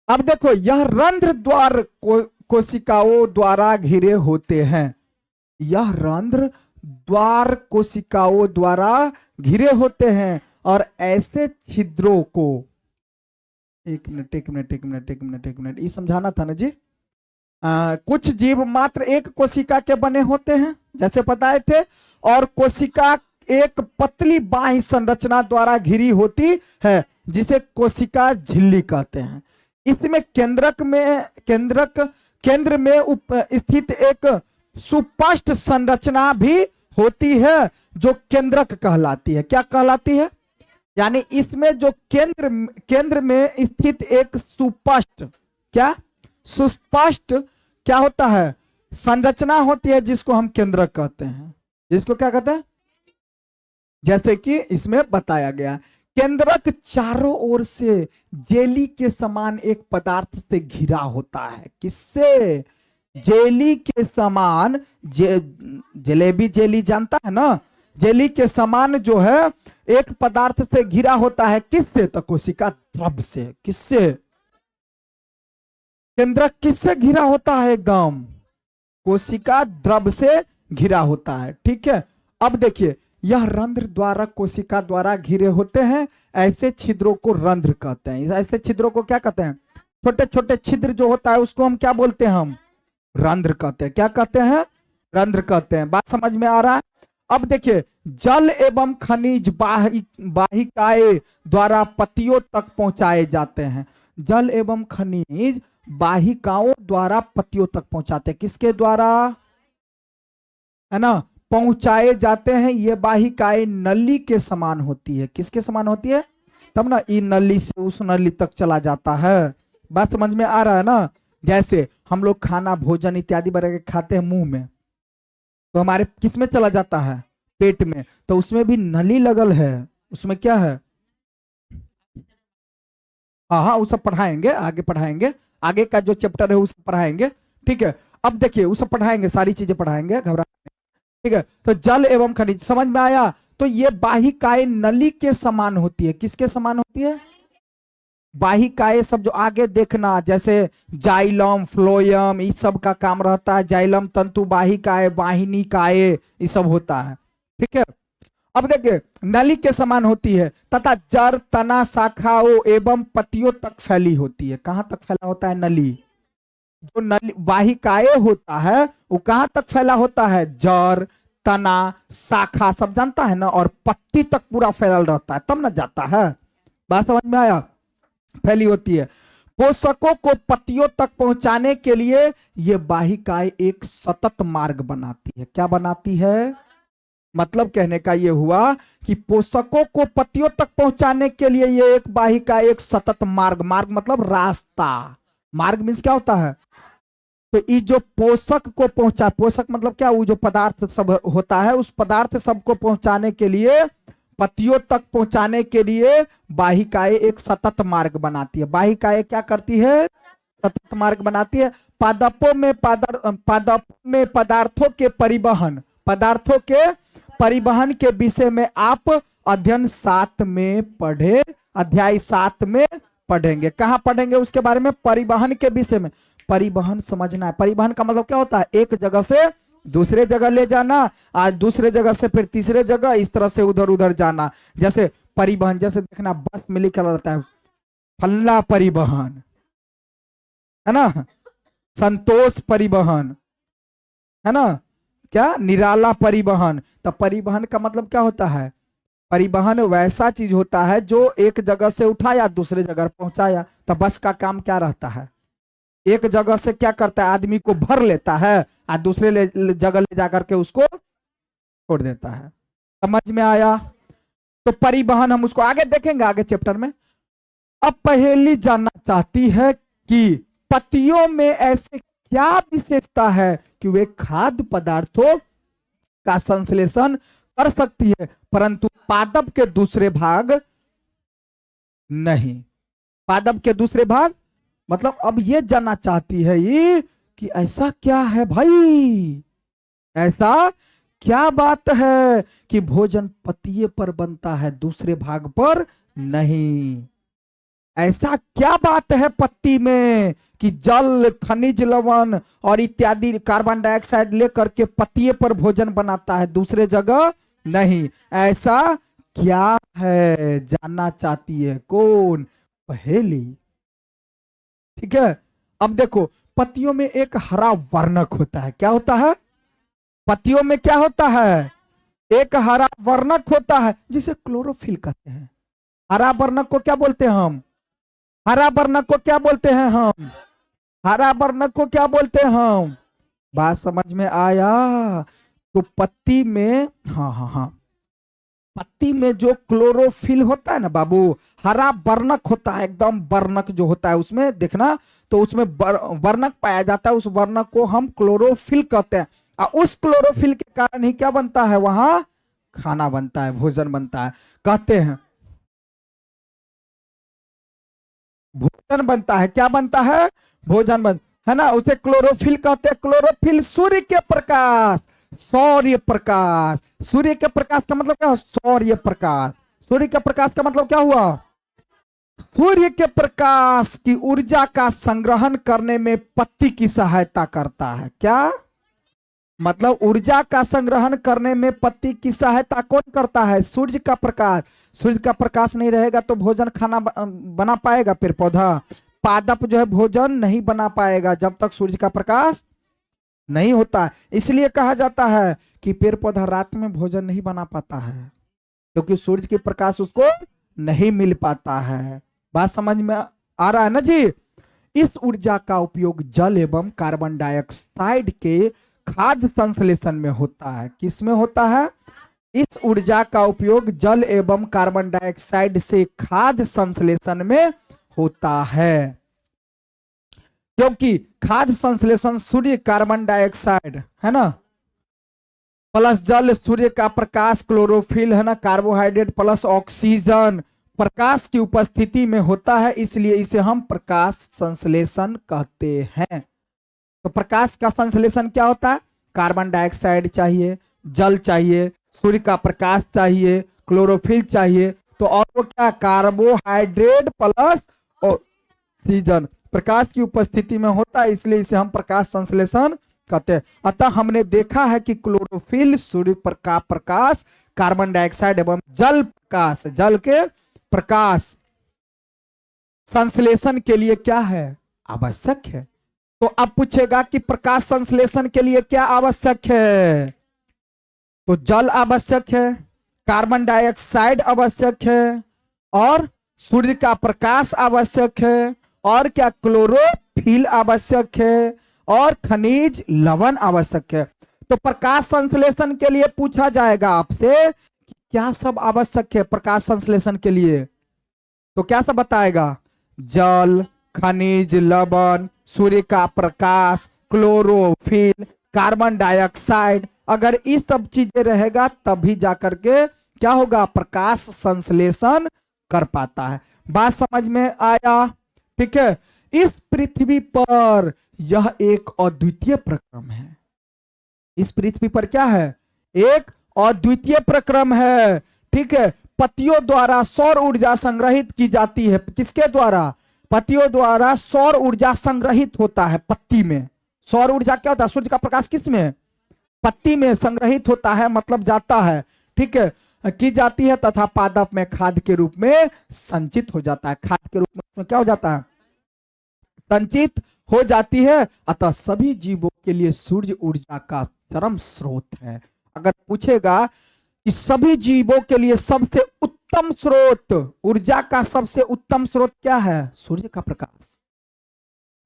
अब देखो यह रंध्र द्वार कोशिकाओं द्वारा घिरे होते हैं। यह रंध्र द्वार कोशिकाओं द्वारा घिरे होते हैं, और ऐसे छिद्रों को, एक मिनट एक मिनट एक मिनट एक मिनट एक मिनट, ये समझाना था ना जी। कुछ जीव मात्र एक कोशिका के बने होते हैं, जैसे बताए थे, और कोशिका एक पतली बाह्य संरचना द्वारा घिरी होती है, जिसे कोशिका झिल्ली कहते हैं। इसमें केंद्र में स्थित एक सुस्पष्ट संरचना भी होती है, जो केंद्रक कहलाती है। क्या कहलाती है, यानी इसमें जो केंद्र में स्थित एक सुस्पष्ट, क्या सुस्पष्ट क्या होता है, संरचना होती है, जिसको हम केंद्रक कहते हैं। जिसको क्या कहते हैं, जैसे कि इसमें बताया गया, केंद्रक चारों ओर से जेली के समान एक पदार्थ से घिरा होता है। किससे, जेली के समान, जलेबी जेली जानता है ना, जेली के समान जो है एक पदार्थ से घिरा होता है। किससे, तो कोशिका द्रव से। किससे, केंद्रक किससे घिरा होता है, एकदम कोशिका द्रव से घिरा होता है। ठीक है, अब देखिए, यह रंध्र द्वारा कोशिका द्वारा घिरे होते हैं, ऐसे छिद्रों को रंध्र कहते हैं। ऐसे छिद्रों को क्या कहते हैं, छोटे छोटे छिद्र जो होता है उसको हम क्या बोलते हैं, हम रंध्र कहते हैं। क्या कहते हैं, रंध्र कहते हैं। बात समझ में आ रहा है। अब देखिए, जल एवं खनिज वाहिकाएं द्वारा पत्तियों तक पहुंचाए जाते हैं। जल एवं खनिज वाहिकाओं द्वारा पत्तियों तक पहुंचाते हैं। किसके द्वारा, है ना, पहुंचाए जाते हैं। ये वाहिकाएं नली के समान होती है। किसके समान होती है, तब ना ई नली से उस नली तक चला जाता है। बात समझ में आ रहा है ना। जैसे हम लोग खाना भोजन इत्यादि वगैरह खाते हैं मुंह में, तो हमारे किस में चला जाता है, पेट में, तो उसमें भी नली लगल है। उसमें क्या है, हाँ हाँ, वो सब पढ़ाएंगे, आगे पढ़ाएंगे, आगे का जो चैप्टर है उसे पढ़ाएंगे। ठीक है, अब देखिए वो सब पढ़ाएंगे, सारी चीजें पढ़ाएंगे, घबरा। ठीक है, तो जल एवं खनिज समझ में आया। तो ये वाहिकाएं नली के समान होती है। किसके समान होती है, वाहिकाएं सब जो आगे देखना, जैसे जाइलम फ्लोयम, इस सब का काम रहता है। जाइलम तंतु वाहिकाएं, वाहिनिकाएं, ये सब होता है। ठीक है, अब देखिए नली के समान होती है, तथा जड़ तना शाखाओं एवं पत्तियों तक फैली होती है। कहां तक फैला होता है, नली, जो नली वाहिकाएं होता है वो कहां तक फैला होता है, जड़ तना शाखा सब जानता है ना, और पत्ती तक पूरा फैलल रहता है, तब ना जाता है। बात समझ में आया, फैली होती है। पोषकों को पत्तियों तक पहुंचाने के लिए ये वाहिकाएं एक सतत मार्ग बनाती है। क्या बनाती है, मतलब कहने का ये हुआ कि पोषकों को पत्तियों तक पहुंचाने के लिए ये एक वाहिका एक सतत मार्ग, मार्ग मतलब रास्ता, मार्ग मीन्स क्या होता है, तो ये जो पोषक को पहुंचा, पोषक मतलब क्या, वो जो पदार्थ सब होता है उस पदार्थ सबको पहुंचाने के लिए, पत्तियों तक पहुंचाने के लिए वाहिकाएं एक सतत मार्ग बनाती है। वाहिकाएं क्या करती है, सतत मार्ग बनाती है। पादपों में पदार्थों के परिवहन के विषय में आप अध्ययन 7 में पढ़े, अध्याय 7 में पढ़ेंगे। कहाँ पढ़ेंगे उसके बारे में, परिवहन के विषय में। परिवहन समझना है, परिवहन का मतलब क्या होता है, एक जगह से दूसरे जगह ले जाना, आज दूसरे जगह से फिर तीसरे जगह, इस तरह से उधर उधर जाना। जैसे परिवहन, जैसे देखना बस में लिखा रहता है फल्ला परिवहन, है ना, संतोष परिवहन, है ना, क्या निराला परिवहन। तो परिवहन का मतलब क्या होता है, परिवहन वैसा चीज होता है जो एक जगह से उठाया दूसरे जगह पहुंचाया। तो बस का काम क्या रहता है, एक जगह से क्या करता है, आदमी को भर लेता है और दूसरे जगह ले जाकर के उसको छोड़ देता है। समझ में आया। तो परिवहन हम उसको आगे देखेंगे, आगे चैप्टर में। अब पहेली जानना चाहती है कि पत्तियों में ऐसे क्या विशेषता है कि वे खाद्य पदार्थों का संश्लेषण कर सकती है परंतु पादप के दूसरे भाग नहीं। पादप के दूसरे भाग मतलब अब ये जानना चाहती है ये कि ऐसा क्या है भाई, ऐसा क्या बात है कि भोजन पत्तिये पर बनता है दूसरे भाग पर नहीं। ऐसा क्या बात है पत्ती में कि जल, खनिज लवण और इत्यादि कार्बन डाइऑक्साइड लेकर के पत्तिये पर भोजन बनाता है दूसरे जगह नहीं। ऐसा क्या है जानना चाहती है कौन, पहेली। ठीक है। अब देखो पत्तियों में एक हरा वर्णक होता है। क्या होता है, पत्तियों में क्या होता है, एक हरा वर्णक होता है जिसे क्लोरोफिल कहते हैं। हरा वर्णक को क्या बोलते हैं हम, हरा वर्णक को क्या बोलते हैं हम, हरा वर्णक को क्या बोलते हैं हम। बात समझ में आया। तो पत्ती में, हाँ, पत्ती में जो क्लोरोफिल होता है ना बाबू, हरा वर्णक होता है, एकदम वर्णक जो होता है उसमें देखना, तो उसमें वर्णक पाया जाता है, उस वर्णक को हम क्लोरोफिल कहते हैं। और उस क्लोरोफिल के कारण ही क्या बनता है, वहां खाना बनता है, भोजन बनता है। कहते हैं भोजन बनता है, क्या बनता है, भोजन बन, है ना, उसे क्लोरोफिल कहते हैं। क्लोरोफिल सूर्य के प्रकाश, सौर्य प्रकाश, सूर्य के प्रकाश का मतलब क्या, सौर्य प्रकाश। सूर्य के प्रकाश का मतलब क्या हुआ, सूर्य के प्रकाश की ऊर्जा का संग्रहण करने में पत्ती की सहायता करता है। क्या मतलब, ऊर्जा का संग्रहण करने में पत्ती की सहायता कौन करता है, सूर्य का प्रकाश। सूर्य का प्रकाश नहीं रहेगा तो भोजन खाना बना पाएगा पेड़ पौधा, पादप जो है भोजन नहीं बना पाएगा जब तक सूर्य का प्रकाश नहीं होता। इसलिए कहा जाता है कि पेड़ पौधा रात में भोजन नहीं बना पाता है क्योंकि सूर्य के प्रकाश उसको नहीं मिल पाता है। बात समझ में आ रहा है ना जी। इस ऊर्जा का उपयोग जल एवं कार्बन डाइऑक्साइड के खाद्य संश्लेषण में होता है। किस में होता है, इस ऊर्जा का उपयोग जल एवं कार्बन डाइऑक्साइड से खाद्य संश्लेषण में होता है। क्योंकि खाद्य संश्लेषण सूर्य, कार्बन डाइऑक्साइड, है ना, प्लस जल, सूर्य का प्रकाश, क्लोरोफिल, है ना, कार्बोहाइड्रेट प्लस ऑक्सीजन, प्रकाश की उपस्थिति में होता है। इसलिए इसे हम प्रकाश संश्लेषण कहते हैं। तो प्रकाश का संश्लेषण क्या होता है, कार्बन डाइऑक्साइड चाहिए, जल चाहिए, सूर्य का प्रकाश चाहिए, क्लोरोफिल चाहिए, तो और वो क्या, कार्बोहाइड्रेट प्लस ऑक्सीजन प्रकाश की उपस्थिति में होता है। इसलिए इसे हम प्रकाश संश्लेषण कहते हैं। अतः हमने देखा है कि क्लोरोफिल, सूर्य का प्रकाश, कार्बन डाइऑक्साइड एवं जल प्रकाश, जल के प्रकाश संश्लेषण के लिए क्या है, आवश्यक है। तो अब पूछेगा कि प्रकाश संश्लेषण के लिए क्या आवश्यक है, तो जल आवश्यक है, कार्बन डाइऑक्साइड आवश्यक है, और सूर्य का प्रकाश आवश्यक है, और क्या, क्लोरोफिल आवश्यक है, और खनिज लवण आवश्यक है। तो प्रकाश संश्लेषण के लिए पूछा जाएगा आपसे कि क्या सब आवश्यक है प्रकाश संश्लेषण के लिए, तो क्या सब बताएगा, जल, खनिज लवण, सूर्य का प्रकाश, क्लोरोफिल, कार्बन डाइऑक्साइड, अगर इस सब चीजें रहेगा तभी जाकर के क्या होगा, प्रकाश संश्लेषण कर पाता है। बात समझ में आया? ठीक है। इस पृथ्वी पर यह एक अद्वितीय प्रक्रम है। इस पृथ्वी पर क्या है, एक अद्वितीय प्रक्रम है। ठीक है। पत्तियों द्वारा सौर ऊर्जा संग्रहित की जाती है। किसके द्वारा? पत्तियों द्वारा सौर ऊर्जा संग्रहित होता है। पत्ती में सौर ऊर्जा क्या होता है? सूर्य का प्रकाश किस में? पत्ती में संग्रहित होता है, मतलब जाता है। ठीक है, की जाती है तथा पादप में खाद के रूप में संचित हो जाता है। खाद के रूप में उसमें क्या हो जाता है? संचित हो जाती है। अतः सभी जीवों के लिए सूर्य ऊर्जा का चरम स्रोत है। अगर पूछेगा कि सभी जीवों के लिए सबसे उत्तम स्रोत, ऊर्जा का सबसे उत्तम स्रोत क्या है? सूर्य का प्रकाश।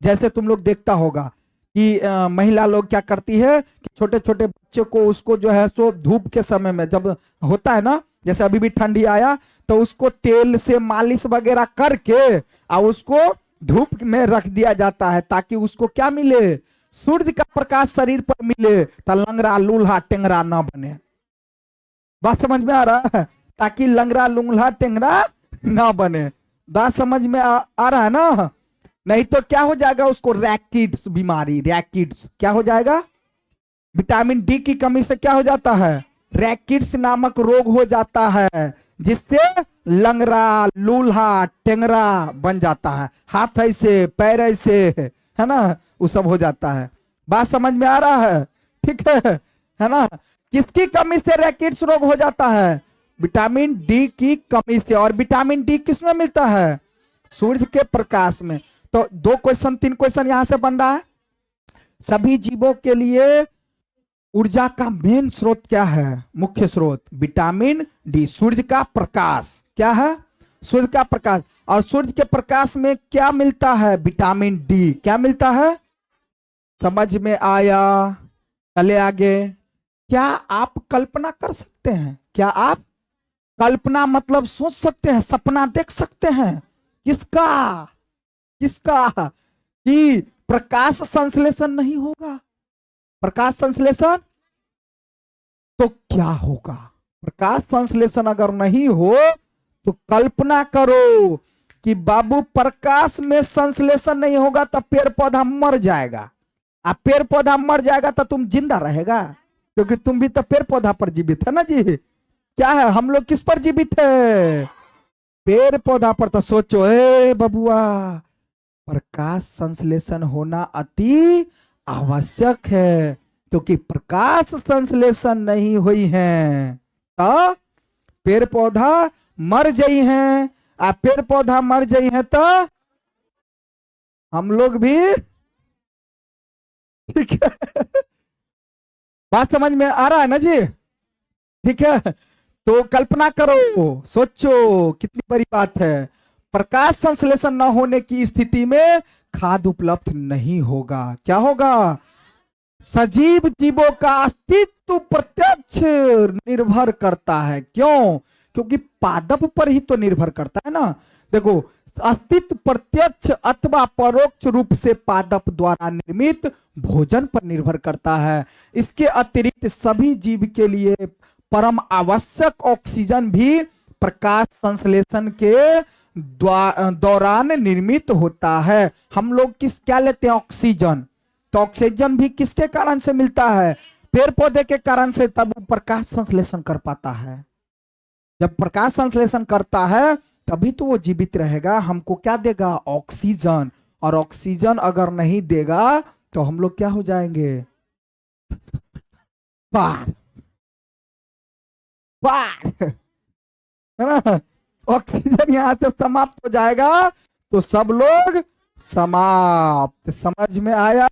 जैसे तुम लोग देखता होगा कि महिला लोग क्या करती है कि छोटे छोटे बच्चे को, उसको जो है सो धूप के समय में जब होता है ना, जैसे अभी भी ठंडी आया तो उसको तेल से मालिश वगैरह करके और उसको धूप में रख दिया जाता है ताकि उसको क्या मिले? सूर्य का प्रकाश शरीर पर मिले, तो लंगड़ा लूल्हा टेंगरा ना बने। बात समझ में आ रहा है? ताकि लंगड़ा लूल्हा टेंगरा ना बने। बात समझ में आ रहा है ना? नहीं तो क्या हो जाएगा उसको? रैकिट्स बीमारी। रैकिट्स क्या हो जाएगा? विटामिन डी की कमी से क्या हो जाता है? रैकिट्स नामक रोग हो जाता है, जिससे लंगड़ा लूल्हा टेंगरा बन जाता है। हाथ ऐसे, पैर ऐसे, है ना, वो सब हो जाता है। बात समझ में आ रहा है? ठीक है ना? किसकी कमी से रैकिट्स रोग हो जाता है? विटामिन डी की कमी से। और विटामिन डी किसमें मिलता है? सूर्य के प्रकाश में। तो 2 क्वेश्चन 3 क्वेश्चन यहां से बन रहा है। सभी जीवों के लिए ऊर्जा का मेन स्रोत क्या है? मुख्य स्रोत विटामिन डी, सूर्य का प्रकाश। क्या है? सूर्य का प्रकाश। और सूर्य के प्रकाश में क्या मिलता है? Vitamin D. क्या मिलता है? समझ में आया? चले आगे। क्या आप कल्पना कर सकते हैं? क्या आप कल्पना मतलब सोच सकते हैं, सपना देख सकते हैं? किसका? किसका? कि प्रकाश संश्लेषण नहीं होगा। प्रकाश संश्लेषण तो क्या होगा? प्रकाश संश्लेषण अगर नहीं हो तो कल्पना करो कि बाबू प्रकाश में संश्लेषण नहीं होगा तो पेड़ पौधा मर जाएगा। अब पेड़ पौधा मर जाएगा तो तुम जिंदा रहेगा, क्योंकि तुम भी तो पेड़ पौधा पर जीवित है ना जी। क्या है, हम लोग किस पर जीवित है? पेड़ पौधा पर। तो सोचो ए बबुआ, प्रकाश संश्लेषण होना अति आवश्यक है, क्योंकि प्रकाश संश्लेषण नहीं हुई है तो पेड़ पौधा मर जाई हैं। आ पेड़ पौधा मर जाई है तो हम लोग भी, ठीक है, बात समझ में आ रहा है ना जी? ठीक है, तो कल्पना करो, सोचो कितनी बड़ी बात है। प्रकाश संश्लेषण न होने की स्थिति में खाद उपलब्ध नहीं होगा। क्या होगा? सजीव जीवों का अस्तित्व प्रत्यक्ष निर्भर करता है। क्यों? क्योंकि पादप पर ही तो निर्भर करता है ना। देखो, अस्तित्व प्रत्यक्ष अथवा परोक्ष रूप से पादप द्वारा निर्मित भोजन पर निर्भर करता है। इसके अतिरिक्त सभी जीव के लिए परम आवश्यक ऑक्सीजन भी प्रकाश संश्लेषण के दौरान निर्मित होता है। हम लोग क्या लेते हैं? ऑक्सीजन। तो ऑक्सीजन भी किसके कारण से मिलता है? पेड़ पौधे के कारण से। तब वो प्रकाश संश्लेषण कर पाता है। जब प्रकाश संश्लेषण करता है तभी तो वो जीवित रहेगा। हमको क्या देगा? ऑक्सीजन। और ऑक्सीजन अगर नहीं देगा तो हम लोग क्या हो जाएंगे? पार पार, है ना? ऑक्सीजन यहां से समाप्त हो जाएगा तो सब लोग समाप्त। समझ में आया?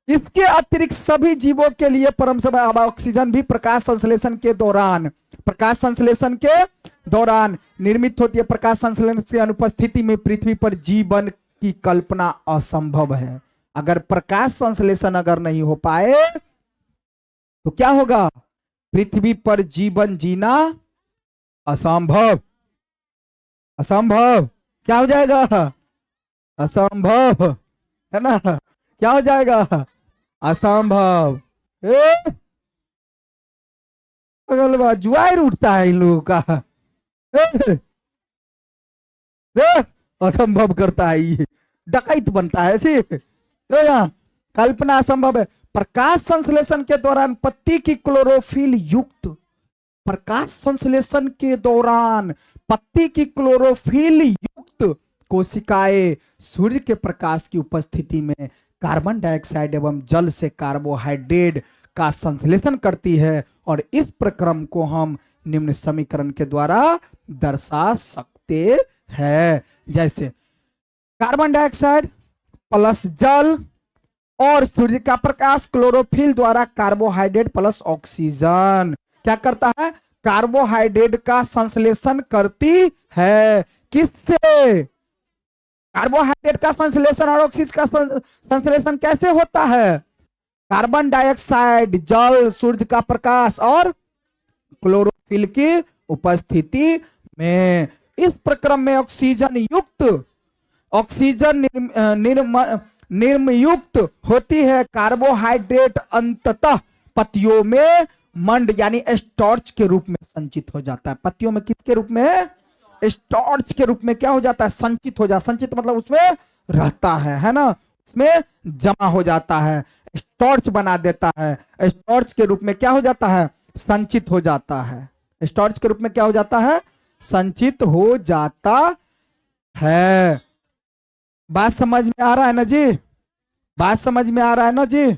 इसके अतिरिक्त सभी जीवों के लिए परम समय ऑक्सीजन भी प्रकाश संश्लेषण के दौरान निर्मित होती है। प्रकाश संश्लेषण की अनुपस्थिति में पृथ्वी पर जीवन की कल्पना असंभव है। अगर प्रकाश संश्लेषण अगर नहीं हो पाए तो क्या होगा? पृथ्वी पर जीवन जीना असंभव। असंभव क्या हो जाएगा? असंभव, है ना? क्या हो जाएगा? असंभव। जुआर उठता है इन लोगों का। ए, ए, असंभव करता है ये, डकैत बनता है जी। तो यहाँ कल्पना असंभव है। प्रकाश संश्लेषण के दौरान पत्ती की क्लोरोफिल युक्त, प्रकाश संश्लेषण के दौरान पत्ती की क्लोरोफिल युक्त कोशिकाएं सूर्य के प्रकाश की उपस्थिति में कार्बन डाइऑक्साइड एवं जल से कार्बोहाइड्रेट का संश्लेषण करती है, और इस प्रक्रम को हम निम्न समीकरण के द्वारा दर्शा सकते हैं। जैसे कार्बन डाइऑक्साइड प्लस जल और सूर्य का प्रकाश क्लोरोफिल द्वारा कार्बोहाइड्रेट प्लस ऑक्सीजन क्या करता है? कार्बोहाइड्रेट का संश्लेषण करती है। किससे? कार्बोहाइड्रेट का संश्लेषण और ऑक्सीजन का संश्लेषण कैसे होता है? कार्बन डाइऑक्साइड, जल, सूर्य का प्रकाश और क्लोरोफिल की उपस्थिति में। इस प्रक्रम में ऑक्सीजन निर्मयुक्त होती है। कार्बोहाइड्रेट अंततः पत्तियों में मंड यानी स्टार्च के रूप में संचित हो जाता है। पत्तियों में किसके रूप में? स्टार्च के रूप में क्या हो जाता है? संचित हो जाता। संचित मतलब उसमें रहता है ना, उसमें जमा हो जाता है, स्टार्च बना देता है। स्टार्च के रूप में क्या हो जाता है? संचित हो जाता है। स्टार्च के रूप में क्या हो जाता है? संचित हो जाता है। बात समझ में आ रहा है ना जी? बात समझ में आ रहा है ना जी?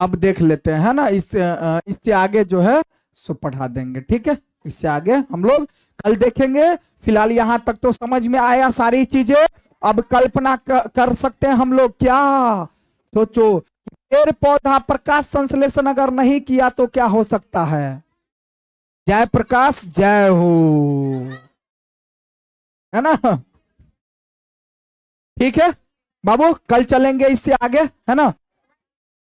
अब देख लेते हैं ना, इससे आगे जो है सो पढ़ा देंगे, ठीक है? इससे आगे हम लोग कल देखेंगे। फिलहाल यहां तक तो समझ में आया सारी चीजें। अब कल्पना कर सकते हैं हम लोग। क्या सोचो, पेड़ पौधा प्रकाश संश्लेषण अगर नहीं किया तो क्या हो सकता है? जय प्रकाश जय हो, है ना? ठीक है बाबू, कल चलेंगे इससे आगे, है ना?